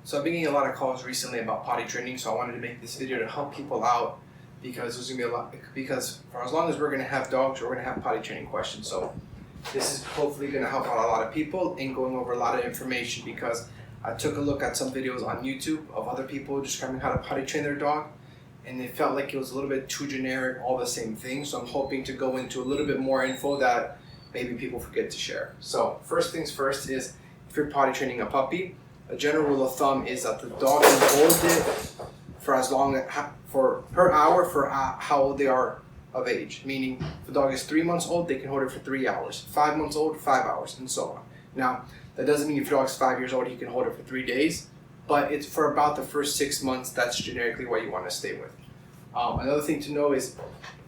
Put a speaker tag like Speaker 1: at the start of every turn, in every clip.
Speaker 1: So I've been getting a lot of calls recently about potty training, so I wanted to make this video to help people out because there's gonna be a lot. Because for as long as we're gonna have dogs, we're gonna have potty training questions. So this is hopefully gonna help out a lot of people in going over a lot of information, because I took a look at some videos on YouTube of other people describing how to potty train their dog, and it felt like it was a little bit too generic, all the same thing. So I'm hoping to go into a little bit more info that maybe people forget to share. So first things first is, if you're potty training a puppy, a general rule of thumb is that the dog can hold it for as long for per hour for how old they are of age. Meaning, if the dog is 3 months old, they can hold it for 3 hours. 5 months old, 5 hours, and so on. Now, that doesn't mean if your dog's 5 years old, he can hold it for 3 days, but it's for about the first 6 months. That's generically what you want to stay with. Another thing to know is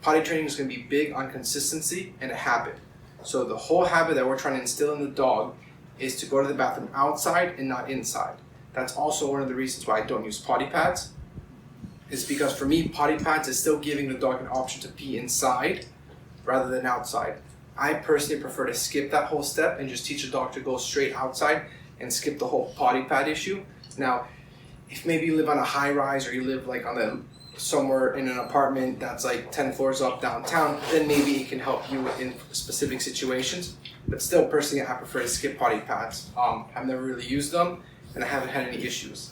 Speaker 1: potty training is going to be big on consistency and a habit. So the whole habit that we're trying to instill in the dog is to go to the bathroom outside and not inside. That's also one of the reasons why I don't use potty pads. Is because for me, potty pads is still giving the dog an option to pee inside rather than outside. I personally prefer to skip that whole step and just teach the dog to go straight outside and skip the whole potty pad issue. Now, if maybe you live on a high rise or you live like on somewhere in an apartment that's like 10 floors up downtown, then maybe it can help you in specific situations. But still, personally, I prefer to skip potty pads. I've never really used them, and I haven't had any issues.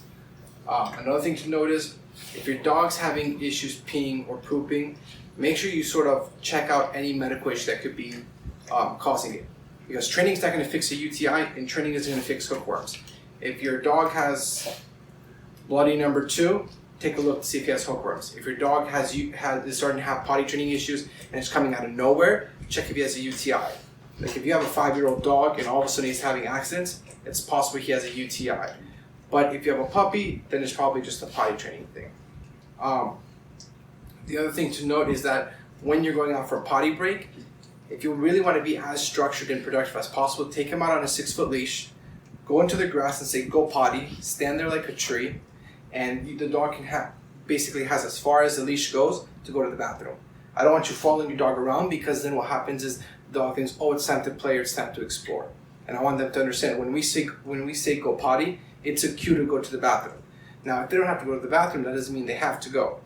Speaker 1: Another thing to note is, if your dog's having issues peeing or pooping, make sure you sort of check out any medical issue that could be causing it. Because training is not going to fix a UTI, and training isn't going to fix hookworms. If your dog has bloody number 2, take a look to see if he has hookworms. Is starting to have potty training issues and it's coming out of nowhere, check if he has a UTI. Like if you have a 5-year-old dog and all of a sudden he's having accidents, it's possible he has a UTI. But if you have a puppy, then it's probably just a potty training thing. The other thing to note is that when you're going out for a potty break, if you really want to be as structured and productive as possible, take him out on a 6-foot leash, go into the grass and say, "Go potty," stand there like a tree, and the dog basically has as far as the leash goes to go to the bathroom. I don't want you following your dog around, because then what happens is the dog thinks, "Oh, it's time to play," or "It's time to explore." And I want them to understand, when we say go potty, it's a cue to go to the bathroom. Now, if they don't have to go to the bathroom, that doesn't mean they have to go.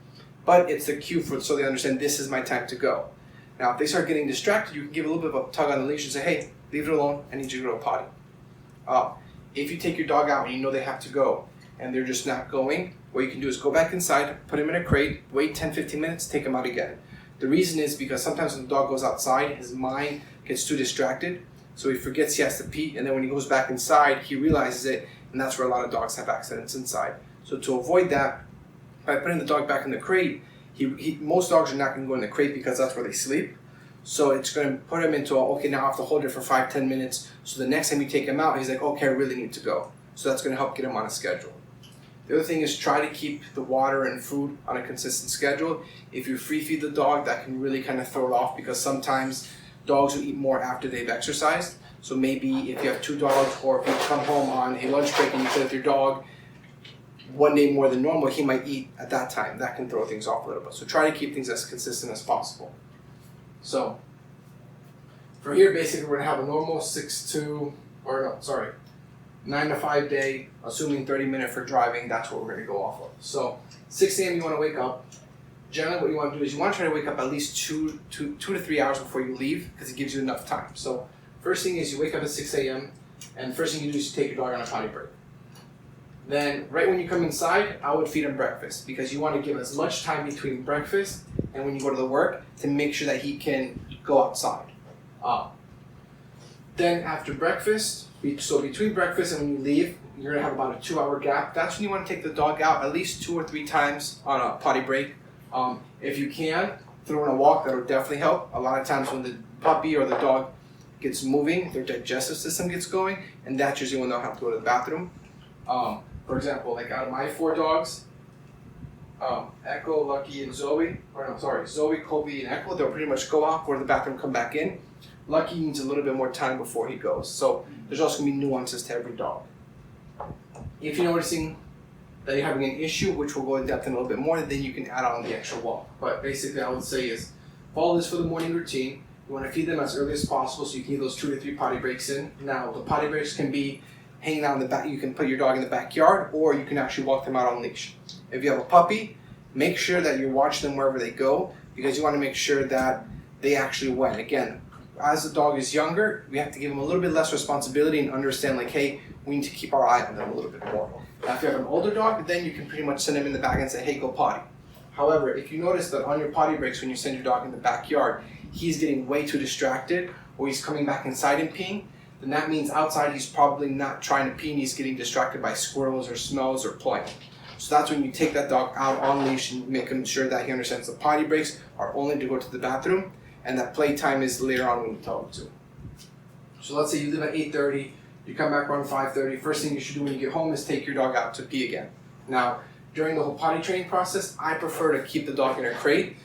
Speaker 1: But it's a cue so they understand, this is my time to go. Now, if they start getting distracted, you can give a little bit of a tug on the leash and say, "Hey, leave it alone, I need you to go to potty." If you take your dog out and you know they have to go, and they're just not going, what you can do is go back inside, put him in a crate, wait 10-15 minutes, take him out again. The reason is because sometimes when the dog goes outside, his mind gets too distracted, so he forgets he has to pee, and then when he goes back inside, he realizes it, and that's where a lot of dogs have accidents inside. So to avoid that, by putting the dog back in the crate, most dogs are not going to go in the crate because that's where they sleep. So it's going to put him into okay, now I have to hold it for 5-10 minutes, so the next time you take him out, he's like, "Okay, I really need to go." So that's going to help get him on a schedule. The other thing is, try to keep the water and food on a consistent schedule. If you free feed the dog, that can really kind of throw it off, because sometimes dogs will eat more after they've exercised. So maybe if you have 2 dogs, or if you come home on a lunch break and you play with your dog one day more than normal, he might eat at that time. That can throw things off a little bit. So try to keep things as consistent as possible. So for here, basically, we're going to have a normal 9 to 5 day, assuming 30 minutes for driving. That's what we're going to go off of. So 6 a.m. you want to wake up. Generally, what you want to do is you want to try to wake up at least 2 to 3 hours before you leave, because it gives you enough time. So first thing is you wake up at 6 a.m. and first thing you do is you take your dog on a potty break. Then right when you come inside, I would feed him breakfast, because you want to give as much time between breakfast and when you go to the work to make sure that he can go outside. Then after breakfast, so between breakfast and when you leave, you're going to have about a 2-hour gap. That's when you want to take the dog out at least 2 or 3 times on a potty break. If you can, throw in a walk. That'll definitely help. A lot of times when the puppy or the dog gets moving, their digestive system gets going, and that's usually when they'll have to go to the bathroom. For example, like out of my 4 dogs, Echo, Lucky, and Zoe, Zoe, Kobe, and Echo, they'll pretty much go out, go to the bathroom, come back in. Lucky needs a little bit more time before he goes. So there's also going to be nuances to every dog. If you're noticing that you're having an issue, which we'll go in depth in a little bit more, then you can add on the extra walk. But basically, I would say is follow this for the morning routine. You want to feed them as early as possible so you can get those 2 to 3 potty breaks in. Now, the potty breaks can be hanging out in the back. You can put your dog in the backyard, or you can actually walk them out on leash. If you have a puppy, make sure that you're watching them wherever they go, because you want to make sure that they actually went. Again, as the dog is younger, we have to give them a little bit less responsibility and understand, like, hey, we need to keep our eye on them a little bit more. Now, if you have an older dog, then you can pretty much send them in the back and say, hey, go potty. However, if you notice that on your potty breaks, when you send your dog in the backyard, he's getting way too distracted, or he's coming back inside and peeing, then that means outside he's probably not trying to pee and he's getting distracted by squirrels or smells or playing. So that's when you take that dog out on leash and making sure that he understands the potty breaks are only to go to the bathroom, and that playtime is later on when you tell him to. So let's say you leave at 8:30, you come back around 5:30. First thing you should do when you get home is take your dog out to pee again. Now, during the whole potty training process, I prefer to keep the dog in a crate,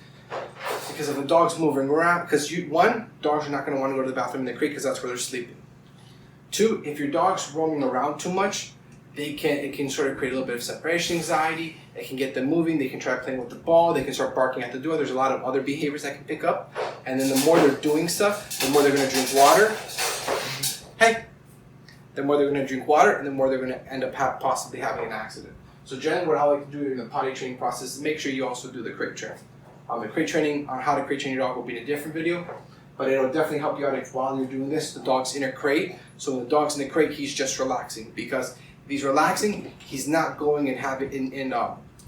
Speaker 1: because if the dog's moving around, because one, dogs are not going to want to go to the bathroom in the crate because that's where they're sleeping. Two, if your dog's roaming around too much, it can sort of create a little bit of separation anxiety. It can get them moving. They can try playing with the ball. They can start barking at the door. There's a lot of other behaviors that can pick up. And then the more they're doing stuff, the more they're going to drink water. Hey! The more they're going to drink water, and the more they're going to end up possibly having an accident. So generally what I like to do in the potty training process is make sure you also do the crate training. The crate training on how to crate train your dog will be in a different video, but it'll definitely help you out if while you're doing this, the dog's in a crate. So when the dog's in the crate, he's just relaxing, because if he's relaxing, he's not going and have it in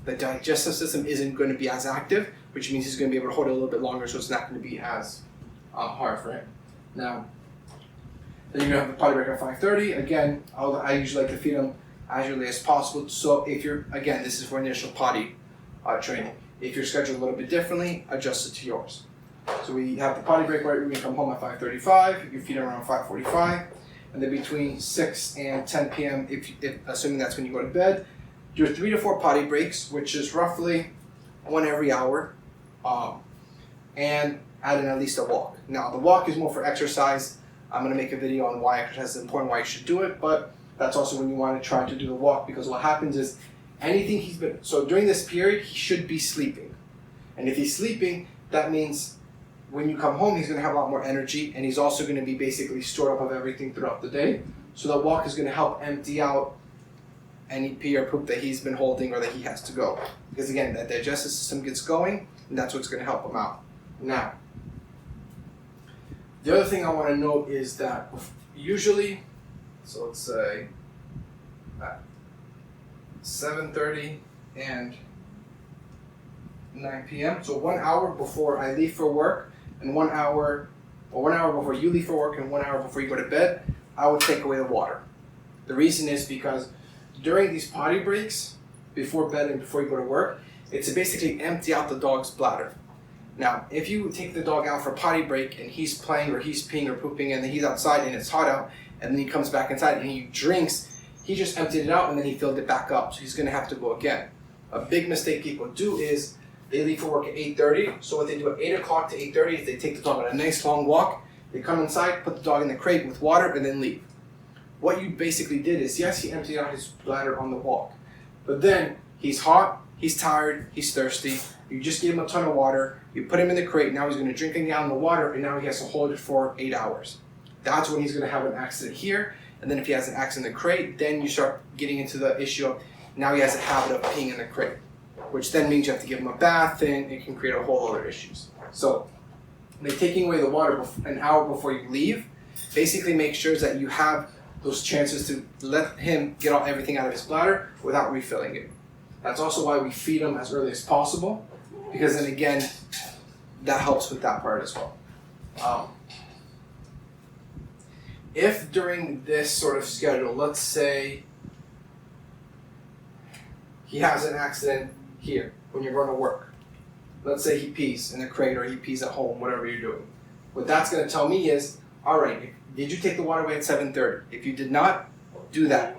Speaker 1: the digestive system isn't going to be as active, which means he's going to be able to hold it a little bit longer, so it's not going to be as hard for him. Now, then you're going to have the potty break at 5:30. Again, I usually like to feed him as early as possible. So if you're, again, this is for initial potty training. If you're scheduled a little bit differently, adjust it to yours. So we have the potty break right when we come home at 5:35. You feed him around 5:45. And then between 6 and 10 p.m., if assuming that's when you go to bed, do 3 to 4 potty breaks, which is roughly 1 every hour, and add in at least a walk. Now, the walk is more for exercise. I'm going to make a video on why exercise is important, why you should do it, but that's also when you want to try to do the walk, because what happens is so during this period, he should be sleeping. And if he's sleeping, that means when you come home, he's going to have a lot more energy, and he's also going to be basically stored up of everything throughout the day. So the walk is going to help empty out any pee or poop that he's been holding or that he has to go. Because again, that digestive system gets going, and that's what's going to help him out. Now, the other thing I want to note is that usually, so let's say 7:30 and 9 p.m. So 1 hour before I leave for work, and 1 hour before you leave for work, and 1 hour before you go to bed, I would take away the water. The reason is because during these potty breaks, before bed and before you go to work, it's to basically empty out the dog's bladder. Now, if you take the dog out for a potty break and he's playing or he's peeing or pooping and then he's outside and it's hot out, and then he comes back inside and he drinks, he just emptied it out and then he filled it back up. So he's going to have to go again. A big mistake people do is they leave for work at 8:30. So what they do at 8 o'clock to 8:30 is they take the dog on a nice long walk. They come inside, put the dog in the crate with water, and then leave. What you basically did is, yes, he emptied out his bladder on the walk. But then he's hot, he's tired, he's thirsty. You just gave him a ton of water. You put him in the crate. Now he's going to drink a gallon of water, and now he has to hold it for 8 hours. That's when he's going to have an accident here. And then if he has an accident in the crate, then you start getting into the issue of now he has a habit of peeing in the crate, which then means you have to give him a bath, and it can create a whole other issues. So by taking away the water an hour before you leave basically makes sure that you have those chances to let him get everything out of his bladder without refilling it. That's also why we feed him as early as possible, because then again, that helps with that part as well. If during this sort of schedule, let's say he has an accident here when you're going to work. Let's say he pees in a crate or he pees at home, whatever you're doing. What that's going to tell me is, all right, did you take the water away at 7:30? If you did not, do that.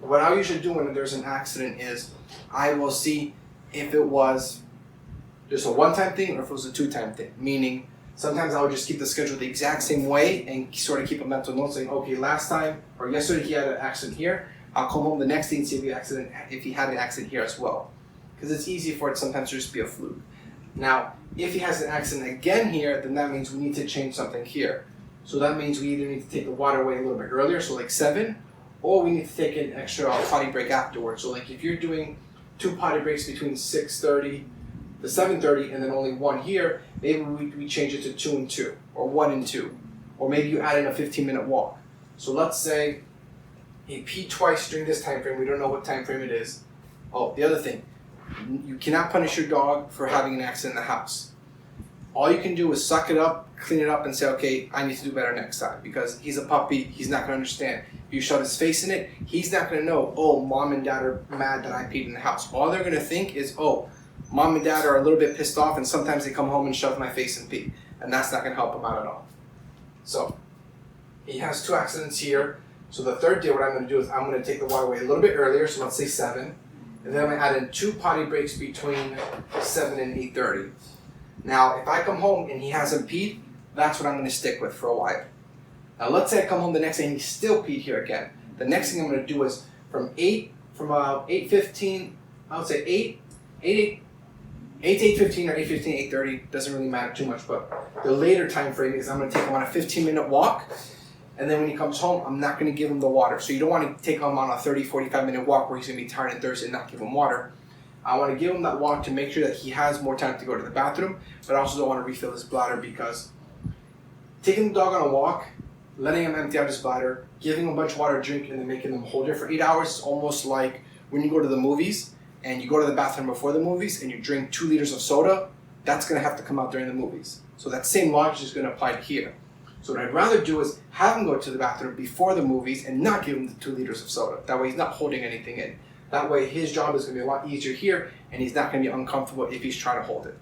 Speaker 1: What I usually do when there's an accident is I will see if it was just a one-time thing or if it was a two-time thing. Meaning, sometimes I would just keep the schedule the exact same way and sort of keep a mental note saying, okay, last time or yesterday he had an accident here. I'll come home the next day and see if he had an accident here as well. Because it's easy for it sometimes to just be a fluke. Now, if he has an accident again here, then that means we need to change something here. So that means we either need to take the water away a little bit earlier, so like 7, or we need to take an extra potty break afterwards. So like if you're doing 2 potty breaks between 6:30 to 7:30 and then only 1 here, maybe we change it to 2 and 2 or 1 and 2, or maybe you add in a 15-minute walk. So let's say he peed twice during this time frame. We don't know what time frame it is. Oh, the other thing, you cannot punish your dog for having an accident in the house. All you can do is suck it up, clean it up, and say, okay, I need to do better next time, because he's a puppy. He's not going to understand. If you shove his face in it, he's not going to know, oh, mom and dad are mad that I peed in the house. All they're going to think is, oh, mom and dad are a little bit pissed off, and sometimes they come home and shove my face and pee. And that's not going to help him out at all. So he has 2 accidents here. So the third day, what I'm going to do is I'm going to take the water away a little bit earlier, so let's say 7. And then I'm going to add in 2 potty breaks between 7 and 8:30. Now, if I come home and he hasn't peed, that's what I'm going to stick with for a while. Now, let's say I come home the next day and he still peed here again. The next thing I'm going to do is from 8:15, I would say 8 to 8:15 or 8:15, 8:30, doesn't really matter too much, but the later time frame is I'm going to take him on a 15-minute walk, and then when he comes home, I'm not going to give him the water. So you don't want to take him on a 30, 45-minute walk where he's going to be tired and thirsty and not give him water. I want to give him that walk to make sure that he has more time to go to the bathroom, but I also don't want to refill his bladder, because taking the dog on a walk, letting him empty out his bladder, giving him a bunch of water to drink, and then making them hold it for 8 hours is almost like when you go to the movies and you go to the bathroom before the movies and you drink 2 liters of soda. That's going to have to come out during the movies. So that same logic is going to apply here. So what I'd rather do is have him go to the bathroom before the movies and not give him the 2 liters of soda. That way he's not holding anything in. That way his job is going to be a lot easier here, and he's not going to be uncomfortable if he's trying to hold it.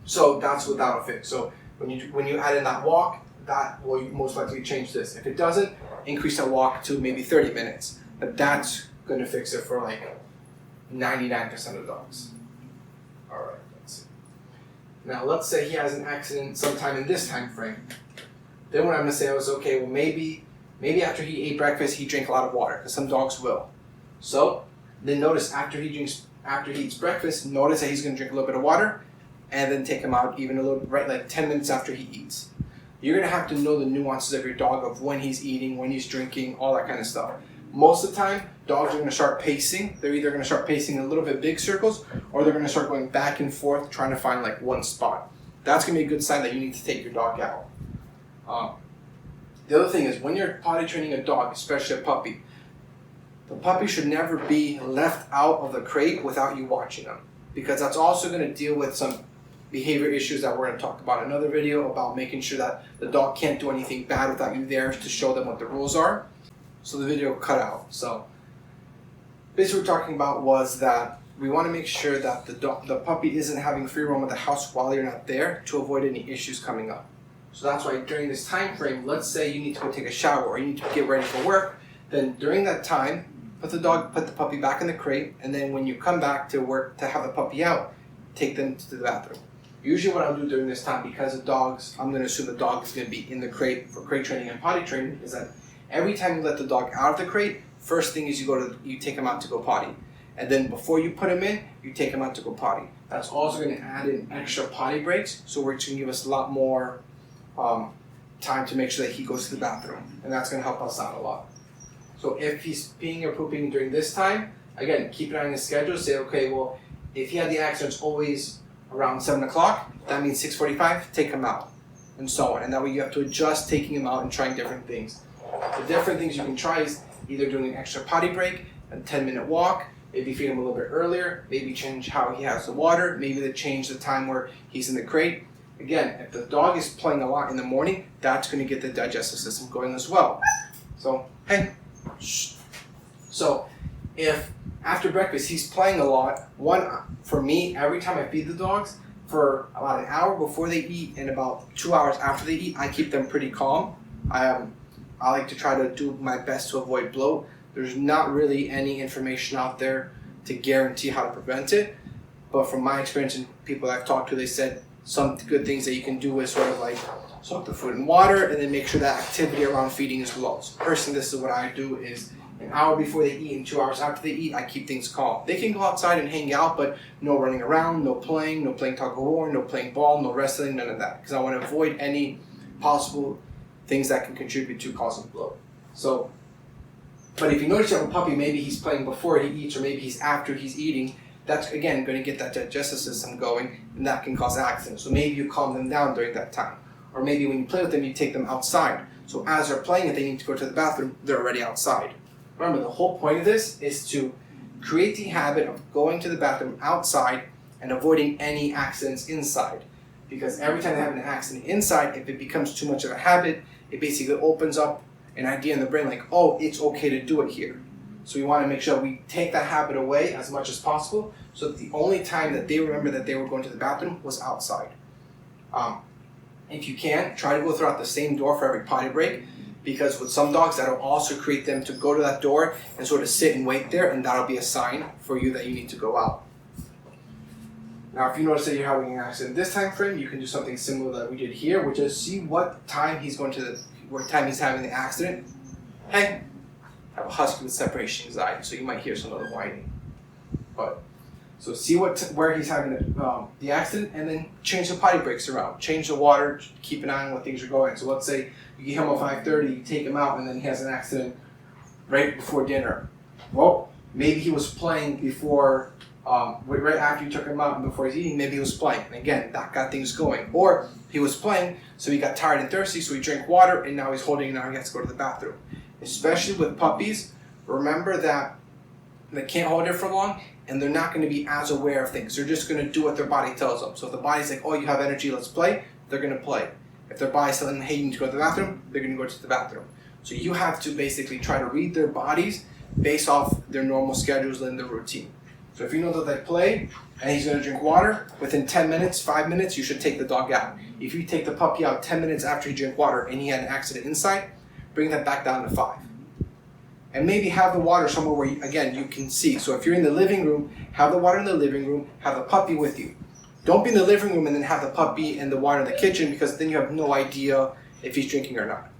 Speaker 1: So that's what that'll fix. So when you add in that walk, that will most likely change this. If it doesn't, increase that walk to maybe 30 minutes. But that's going to fix it for like 99% of dogs. All right, let's see. Now let's say he has an accident sometime in this time frame. Then what I'm going to say is, okay, well maybe after he ate breakfast, he drank a lot of water, because some dogs will. So then notice after he eats breakfast, notice that he's going to drink a little bit of water, and then take him out even a little bit, right, like 10 minutes after he eats. You're going to have to know the nuances of your dog, of when he's eating, when he's drinking, all that kind of stuff. Most of the time, dogs are going to start pacing. They're either going to start pacing in a little bit big circles, or they're going to start going back and forth trying to find like one spot. That's going to be a good sign that you need to take your dog out. The other thing is, when you're potty training a dog, especially a puppy, the puppy should never be left out of the crate without you watching them, because that's also going to deal with some behavior issues that we're going to talk about in another video, about making sure that the dog can't do anything bad without you there to show them what the rules are. So the video cut out. So basically what we're talking about was that we want to make sure that the puppy isn't having free roam of the house while you're not there, to avoid any issues coming up. So that's why during this time frame, let's say you need to go take a shower or you need to get ready for work, then during that time, put the puppy back in the crate, and then when you come back to work to have the puppy out, take them to the bathroom. Usually what I'll do during this time, because the dogs, I'm going to assume the dog is going to be in the crate for crate training and potty training, is that every time you let the dog out of the crate, first thing is you take him out to go potty. And then before you put him in, you take him out to go potty. That's also going to add in extra potty breaks, so it's going to give us a lot more time to make sure that he goes to the bathroom. And that's going to help us out a lot. So if he's peeing or pooping during this time, again, keep an eye on his schedule. Say, okay, well, if he had the accidents always around 7 o'clock, that means 6:45, take him out, and so on. And that way you have to adjust taking him out and trying different things. The different things you can try is either doing an extra potty break, a 10-minute walk, maybe feed him a little bit earlier, maybe change how he has the water, maybe they change the time where he's in the crate. Again, if the dog is playing a lot in the morning, that's going to get the digestive system going as well. So, hey. So, if after breakfast he's playing a lot, for me, every time I feed the dogs, for about an hour before they eat and about 2 hours after they eat, I keep them pretty calm. I like to try to do my best to avoid bloat. There's not really any information out there to guarantee how to prevent it, but from my experience and people I've talked to, they said some good things that you can do is sort of like soak the food in water and then make sure that activity around feeding is low. So personally, this is what I do: is an hour before they eat and 2 hours after they eat, I keep things calm. They can go outside and hang out, but no running around, no playing tug of war, no playing ball, no wrestling, none of that, because I want to avoid any possible things that can contribute to causing bloat. So But if you notice you have a puppy, maybe he's playing before he eats or maybe he's after he's eating, that's again going to get that digestive system going, and that can cause accidents. So maybe you calm them down during that time. Or maybe when you play with them, you take them outside. So as they're playing, if they need to go to the bathroom, they're already outside. Remember, the whole point of this is to create the habit of going to the bathroom outside and avoiding any accidents inside. Because every time they have an accident inside, if it becomes too much of a habit, it basically opens up an idea in the brain like, oh, it's okay to do it here. So we want to make sure we take that habit away as much as possible so that the only time that they remember that they were going to the bathroom was outside. If you can, try to go throughout the same door for every potty break, because with some dogs that'll also create them to go to that door and sort of sit and wait there, and that'll be a sign for you that you need to go out. Now if you notice that you're having an accident this time frame, you can do something similar that we did here, which is see what time he's having the accident. Hey, I have a husky with separation anxiety, so you might hear some of the whining. So see where he's having the accident, and then change the potty breaks around. Change the water, keep an eye on what things are going. So let's say you get home at 5:30, you take him out, and then he has an accident right before dinner. Well, maybe he was playing before, right after you took him out and before he's eating, maybe he was playing. And again, that got things going. Or he was playing, so he got tired and thirsty, so he drank water, and now he's holding it, now he has to go to the bathroom. Especially with puppies, remember that they can't hold it for long, and they're not going to be as aware of things. They're just going to do what their body tells them. So if the body's like, oh, you have energy, let's play, they're going to play. If their body's telling them, hey, you need to go to the bathroom, they're going to go to the bathroom. So you have to basically try to read their bodies based off their normal schedules and their routine. So if you know that they play, and he's going to drink water, within 10 minutes, 5 minutes, you should take the dog out. If you take the puppy out 10 minutes after he drank water and he had an accident inside, bring that back down to 5. And maybe have the water somewhere where, you can see. So if you're in the living room, have the water in the living room, have the puppy with you. Don't be in the living room and then have the puppy and the water in the kitchen, because then you have no idea if he's drinking or not.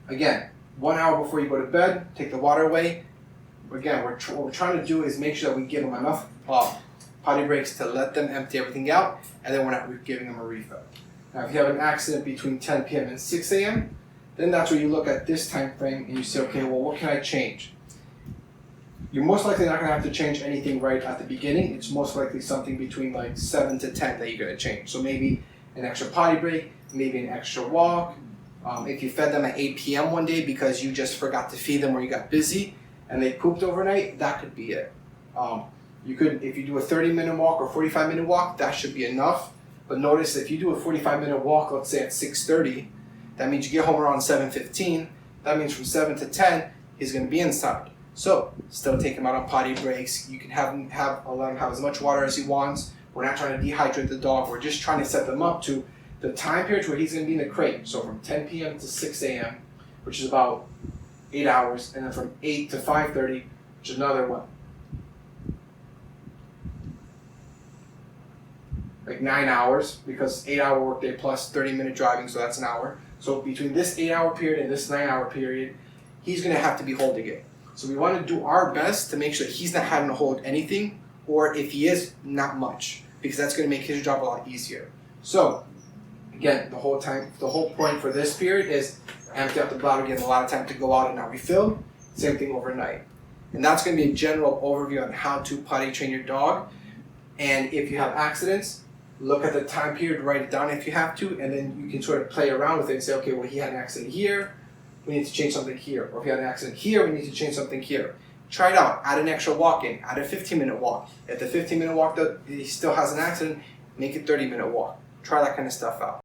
Speaker 1: Again, 1 hour before you go to bed, take the water away. Again, what we're trying to do is make sure that we give them enough potty breaks to let them empty everything out, and then we're not giving them a refill. Now, if you have an accident between 10 p.m. and 6 a.m., then that's where you look at this time frame and you say, okay, well, what can I change? You're most likely not going to have to change anything right at the beginning. It's most likely something between like 7 to 10 that you're going to change. So maybe an extra potty break, maybe an extra walk. If you fed them at 8 p.m. one day because you just forgot to feed them or you got busy and they pooped overnight, that could be it. You could, if you do a 30-minute walk or 45-minute walk, that should be enough. But notice if you do a 45-minute walk, let's say at 6:30, that means you get home around 7:15. That means from 7 to 10, he's going to be inside. So still take him out on potty breaks. You can let him have as much water as he wants. We're not trying to dehydrate the dog. We're just trying to set them up to the time period where he's going to be in the crate. So from 10 p.m. to 6 a.m., which is about 8 hours, and then from 8 to 5:30, which is another like 9 hours, because 8-hour workday plus 30-minute driving, so that's an hour. So between this 8-hour period and this 9-hour period, he's going to have to be holding it. So we want to do our best to make sure he's not having to hold anything, or if he is, not much, because that's going to make his job a lot easier. So again, the whole point for this period is empty out the bladder, give him a lot of time to go out and not refill. Same thing overnight. And that's going to be a general overview on how to potty train your dog. And if you have accidents, look at the time period, write it down if you have to, and then you can sort of play around with it and say, okay, well, he had an accident here, we need to change something here. Or if he had an accident here, we need to change something here. Try it out. Add an extra walk in. Add a 15-minute walk. If the 15-minute walk he still has an accident, make it 30-minute walk. Try that kind of stuff out.